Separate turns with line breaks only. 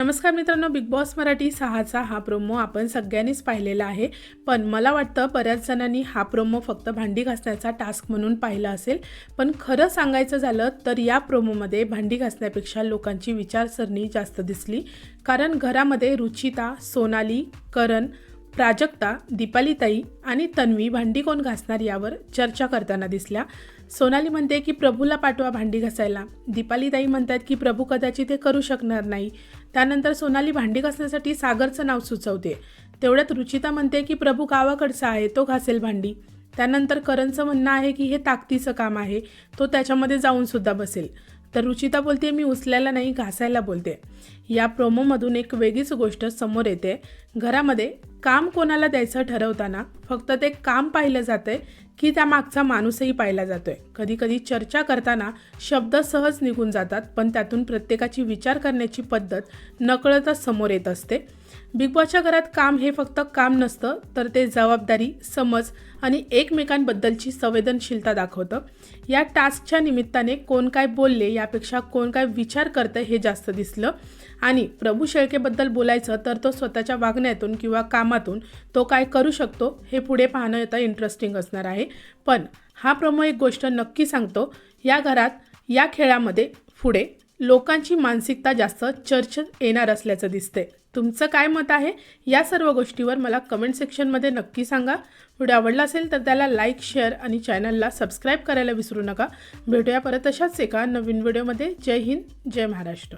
नमस्कार मित्रांनो, big boss Marathi 6चा हा प्रोमो आपण सगळ्यांनीच पाहिलेला आहे. पण मला वाटतं बऱ्याच जणांनी हा प्रोमो फक्त भांडी घासण्याचा टास्क म्हणून पाहिला असेल. पण खरं सांगायचं झालं तर या प्रोमोमध्ये भांडी घासण्यापेक्षा लोकांची विचारसरणी जास्त दिसली. कारण घरामध्ये रुचिता, सोनाली, करण, प्राजक्ता, दीपालीताई आणि तन्वी भांडी कोण घासणार यावर चर्चा करताना दिसल्या. सोनाली म्हणते की प्रभूला पाठवा भांडी घासायला. दीपालीताई म्हणतात की प्रभू कदाचित हे करू शकणार नाही. त्यानंतर सोनाली भांडी घासण्यासाठी सागरचं नाव सुचवते. तेवढ्यात रुचिता म्हणते की प्रभू गावाकडचा आहे, तो घासेल भांडी. त्यानंतर करणचं म्हणणं आहे की हे ताकदीचं काम आहे, तो त्याच्यामध्ये जाऊन सुद्धा बसेल. तर रुचिता बोलते मी उचलायला नाही, घासायला बोलते. या प्रोमोमधून एक वेगळीच गोष्ट समोर येते. घरामध्ये काम कोणाला द्यायचं ठरवताना फक्त ते काम पाहिलं जातंय की त्यामागचा माणूसही पाहिला जातोय. कधीकधी चर्चा करताना शब्द सहज निघून जातात, पण त्यातून प्रत्येकाची विचार करण्याची पद्धत नकळतच समोर येत असते. बिग बॉसच्या घरात काम हे फक्त काम नसतं, तर ते जबाबदारी, समज आणि एकमेकांबद्दलची संवेदनशीलता दाखवतं. या टास्कच्या निमित्ताने कोण काय बोलले यापेक्षा कोण काय विचार करतं हे जास्त दिसलं. आणि प्रभू शेळकेबद्दल बोलायचं तर तो स्वतःच्या वागण्यातून किंवा कामातून तो काय करू शकतो हे पुढे पाहणं आता इंटरेस्टिंग असणार आहे. पण हा प्रोमो एक गोष्ट नक्की सांगतो, या घरात या खेळामध्ये पुढे लोकांची मानसिकता जास्त चर्चेत येणार असल्याचं दिसतंय. तुमचं काय मत आहे या सर्व गोष्टीवर मला कमेंट सेक्शनमध्ये नक्की सांगा. व्हिडिओ आवडला असेल तर त्याला लाईक, शेअर आणि चॅनलला सबस्क्राईब करायला विसरू नका. भेटूया परत अशाच एका नवीन व्हिडिओमध्ये. जय हिंद, जय महाराष्ट्र.